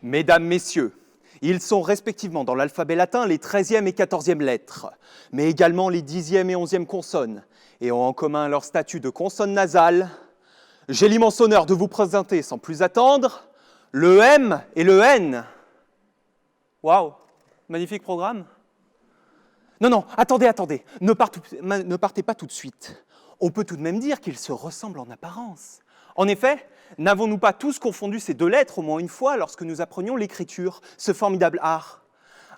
Mesdames, Messieurs, ils sont respectivement dans l'alphabet latin les 13e et 14e lettres, mais également les 10e et 11e consonnes, et ont en commun leur statut de consonne nasale. J'ai l'immense honneur de vous présenter, sans plus attendre, le M et le N. Waouh, magnifique programme. Non, attendez, ne partez pas tout de suite. On peut tout de même dire qu'ils se ressemblent en apparence. En effet, n'avons-nous pas tous confondu ces deux lettres au moins une fois lorsque nous apprenions l'écriture, ce formidable art?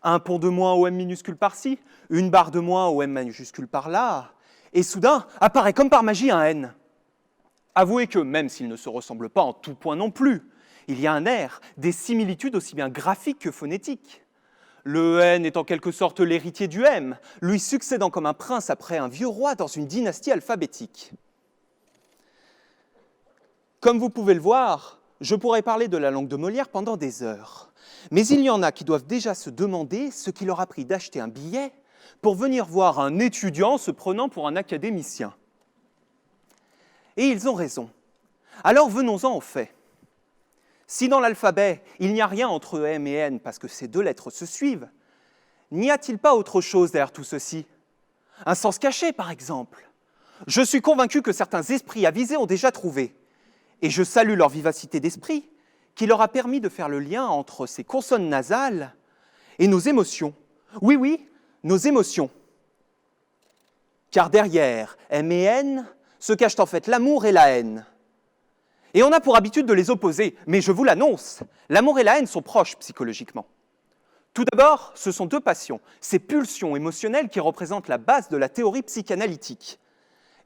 Un pont de moins au M minuscule par-ci, une barre de moins au M majuscule par-là, et soudain apparaît comme par magie un N. Avouez que, même s'ils ne se ressemblent pas en tout point non plus, il y a un air, des similitudes aussi bien graphiques que phonétiques. Le N est en quelque sorte l'héritier du M, lui succédant comme un prince après un vieux roi dans une dynastie alphabétique. Comme vous pouvez le voir, je pourrais parler de la langue de Molière pendant des heures. Mais il y en a qui doivent déjà se demander ce qu'il leur a pris d'acheter un billet pour venir voir un étudiant se prenant pour un académicien. Et ils ont raison. Alors venons-en aux faits. Si dans l'alphabet, il n'y a rien entre M et N parce que ces deux lettres se suivent, n'y a-t-il pas autre chose derrière tout ceci? Un sens caché, par exemple. Je suis convaincu que certains esprits avisés ont déjà trouvé, et je salue leur vivacité d'esprit, qui leur a permis de faire le lien entre ces consonnes nasales et nos émotions. Oui, nos émotions. Car derrière M et N se cachent en fait l'amour et la haine. Et on a pour habitude de les opposer, mais je vous l'annonce, l'amour et la haine sont proches psychologiquement. Tout d'abord, ce sont deux passions, ces pulsions émotionnelles qui représentent la base de la théorie psychanalytique.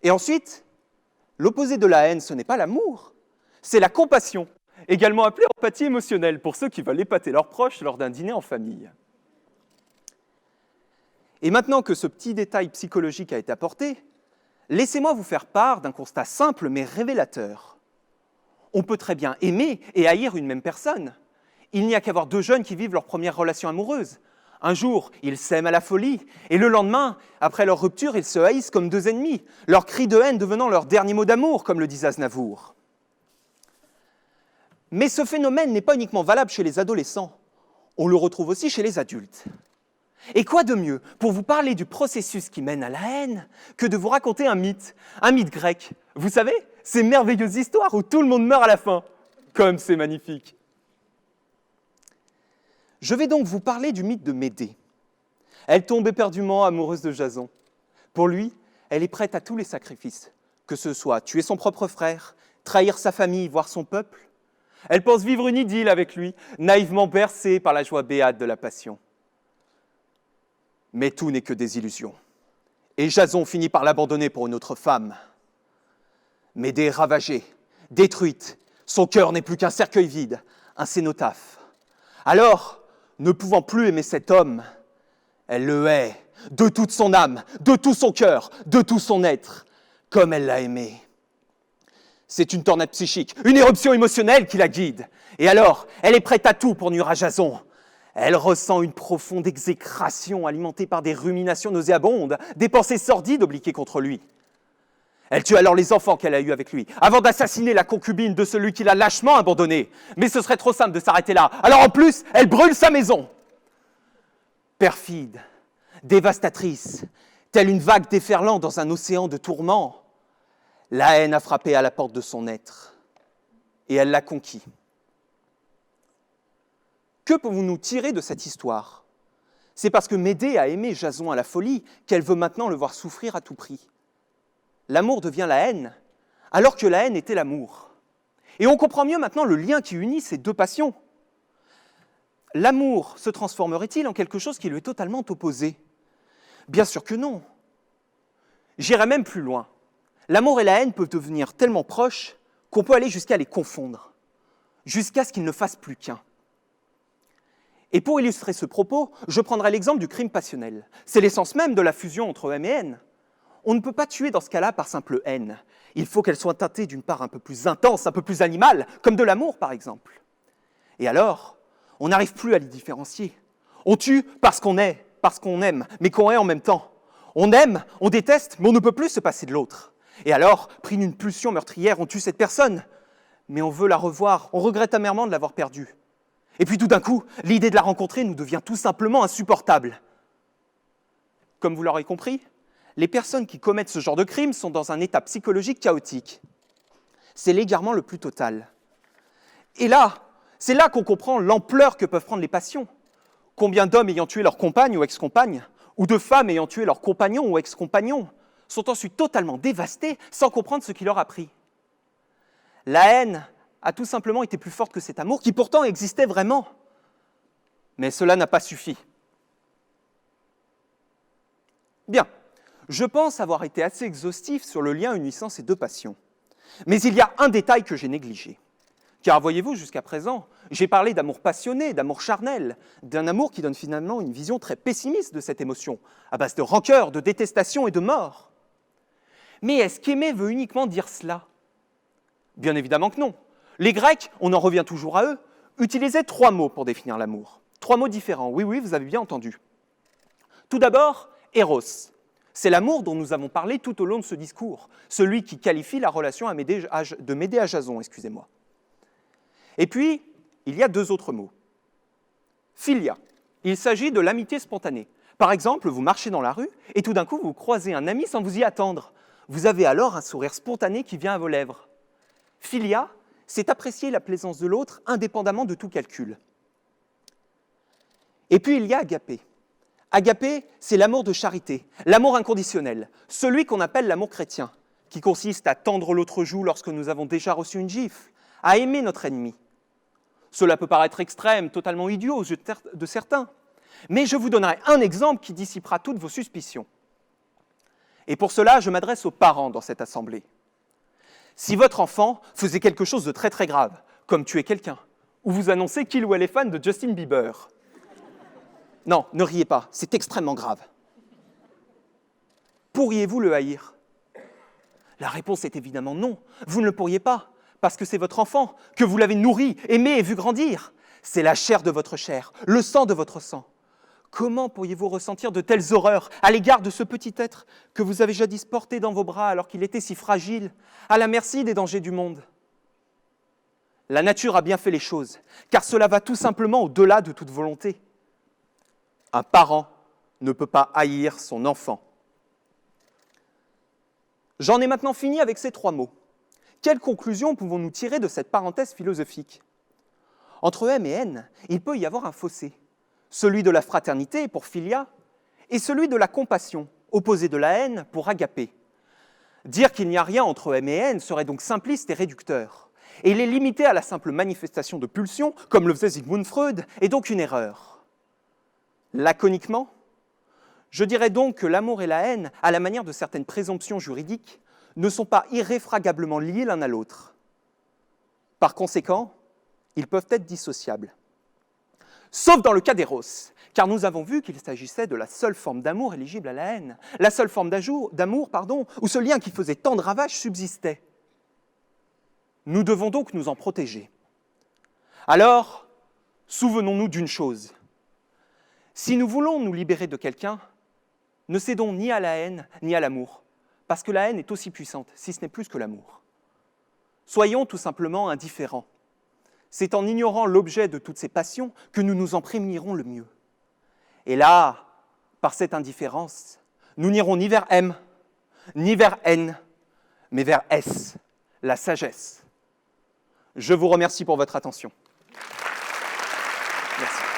Et ensuite, l'opposé de la haine, ce n'est pas l'amour, c'est la compassion, également appelée empathie émotionnelle pour ceux qui veulent épater leurs proches lors d'un dîner en famille. Et maintenant que ce petit détail psychologique a été apporté, laissez-moi vous faire part d'un constat simple mais révélateur. On peut très bien aimer et haïr une même personne. Il n'y a qu'à voir deux jeunes qui vivent leur première relation amoureuse. Un jour, ils s'aiment à la folie, et le lendemain, après leur rupture, ils se haïssent comme deux ennemis, leurs cris de haine devenant leur dernier mot d'amour, comme le dit Aznavour. Mais ce phénomène n'est pas uniquement valable chez les adolescents, on le retrouve aussi chez les adultes. Et quoi de mieux pour vous parler du processus qui mène à la haine que de vous raconter un mythe grec. Vous savez, ces merveilleuses histoires où tout le monde meurt à la fin. Comme c'est magnifique. Je vais donc vous parler du mythe de Médée. Elle tombe éperdument amoureuse de Jason. Pour lui, elle est prête à tous les sacrifices, que ce soit tuer son propre frère, trahir sa famille, voire son peuple. Elle pense vivre une idylle avec lui, naïvement bercée par la joie béate de la passion. Mais tout n'est que des illusions. Et Jason finit par l'abandonner pour une autre femme. Médée est ravagée, détruite. Son cœur n'est plus qu'un cercueil vide, un cénotaphe. Alors, ne pouvant plus aimer cet homme, elle le hait de toute son âme, de tout son cœur, de tout son être, comme elle l'a aimé. C'est une tornade psychique, une éruption émotionnelle qui la guide. Et alors, elle est prête à tout pour nuire à Jason. Elle ressent une profonde exécration alimentée par des ruminations nauséabondes, des pensées sordides obliquées contre lui. Elle tue alors les enfants qu'elle a eus avec lui, avant d'assassiner la concubine de celui qui l'a lâchement abandonnée. Mais ce serait trop simple de s'arrêter là. Alors en plus, elle brûle sa maison. Perfide, dévastatrice, telle une vague déferlant dans un océan de tourments, la haine a frappé à la porte de son être. Et elle l'a conquis. Que pouvons-nous tirer de cette histoire? C'est parce que Médée a aimé Jason à la folie qu'elle veut maintenant le voir souffrir à tout prix. L'amour devient la haine, alors que la haine était l'amour. Et on comprend mieux maintenant le lien qui unit ces deux passions. L'amour se transformerait-il en quelque chose qui lui est totalement opposé? Bien sûr que non. J'irai même plus loin. L'amour et la haine peuvent devenir tellement proches qu'on peut aller jusqu'à les confondre, jusqu'à ce qu'ils ne fassent plus qu'un. Et pour illustrer ce propos, je prendrai l'exemple du crime passionnel. C'est l'essence même de la fusion entre M et N. On ne peut pas tuer dans ce cas-là par simple haine. Il faut qu'elle soit teintée d'une part un peu plus intense, un peu plus animale, comme de l'amour par exemple. Et alors, on n'arrive plus à les différencier. On tue parce qu'on est, parce qu'on aime, mais qu'on est en même temps. On aime, on déteste, mais on ne peut plus se passer de l'autre. Et alors, pris d'une pulsion meurtrière, on tue cette personne, mais on veut la revoir, on regrette amèrement de l'avoir perdue. Et puis tout d'un coup, l'idée de la rencontrer nous devient tout simplement insupportable. Comme vous l'aurez compris, les personnes qui commettent ce genre de crime sont dans un état psychologique chaotique. C'est l'égarement le plus total. Et là, c'est là qu'on comprend l'ampleur que peuvent prendre les passions. Combien d'hommes ayant tué leur compagne ou ex-compagne, ou de femmes ayant tué leur compagnon ou ex-compagnon, sont ensuite totalement dévastés sans comprendre ce qui leur a pris. La haine a tout simplement été plus forte que cet amour qui pourtant existait vraiment. Mais cela n'a pas suffi. Bien, je pense avoir été assez exhaustif sur le lien unissant ces deux passions. Mais il y a un détail que j'ai négligé. Car voyez-vous, jusqu'à présent, j'ai parlé d'amour passionné, d'amour charnel, d'un amour qui donne finalement une vision très pessimiste de cette émotion, à base de rancœur, de détestation et de mort. Mais est-ce qu'aimer veut uniquement dire cela ? Bien évidemment que non. Les Grecs, on en revient toujours à eux, utilisaient 3 mots pour définir l'amour. 3 mots différents, oui, vous avez bien entendu. Tout d'abord, Eros. C'est l'amour dont nous avons parlé tout au long de ce discours, celui qui qualifie la relation de Médée à Jason, excusez-moi. Et puis, il y a 2 autres mots. Philia. Il s'agit de l'amitié spontanée. Par exemple, vous marchez dans la rue et tout d'un coup, vous croisez un ami sans vous y attendre. Vous avez alors un sourire spontané qui vient à vos lèvres. Philia, c'est apprécier la plaisance de l'autre indépendamment de tout calcul. Et puis, il y a agapé. Agapé, c'est l'amour de charité, l'amour inconditionnel, celui qu'on appelle l'amour chrétien, qui consiste à tendre l'autre joue lorsque nous avons déjà reçu une gifle, à aimer notre ennemi. Cela peut paraître extrême, totalement idiot aux yeux de certains, mais je vous donnerai un exemple qui dissipera toutes vos suspicions. Et pour cela, je m'adresse aux parents dans cette assemblée. Si votre enfant faisait quelque chose de très très grave, comme tuer quelqu'un, ou vous annoncer qu'il ou elle est fan de Justin Bieber, non, ne riez pas, c'est extrêmement grave. Pourriez-vous le haïr ? La réponse est évidemment non, vous ne le pourriez pas, parce que c'est votre enfant, que vous l'avez nourri, aimé et vu grandir. C'est la chair de votre chair, le sang de votre sang. Comment pourriez-vous ressentir de telles horreurs à l'égard de ce petit être que vous avez jadis porté dans vos bras alors qu'il était si fragile, à la merci des dangers du monde ? La nature a bien fait les choses, car cela va tout simplement au-delà de toute volonté. Un parent ne peut pas haïr son enfant. J'en ai maintenant fini avec ces 3 mots. Quelles conclusions pouvons-nous tirer de cette parenthèse philosophique ? Entre M et N, il peut y avoir un fossé. Celui de la fraternité pour philia et celui de la compassion, opposé de la haine pour agapé. Dire qu'il n'y a rien entre M et N serait donc simpliste et réducteur. Et les limiter à la simple manifestation de pulsion, comme le faisait Sigmund Freud, est donc une erreur. Laconiquement, je dirais donc que l'amour et la haine, à la manière de certaines présomptions juridiques, ne sont pas irréfragablement liés l'un à l'autre. Par conséquent, ils peuvent être dissociables. Sauf dans le cas d'Eros, car nous avons vu qu'il s'agissait de la seule forme d'amour éligible à la haine, la seule forme d'amour, où ce lien qui faisait tant de ravages subsistait. Nous devons donc nous en protéger. Alors, souvenons-nous d'une chose. Si nous voulons nous libérer de quelqu'un, ne cédons ni à la haine ni à l'amour, parce que la haine est aussi puissante, si ce n'est plus que l'amour. Soyons tout simplement indifférents. C'est en ignorant l'objet de toutes ces passions que nous nous en prémunirons le mieux. Et là, par cette indifférence, nous n'irons ni vers M, ni vers N, mais vers S, la sagesse. Je vous remercie pour votre attention. Merci.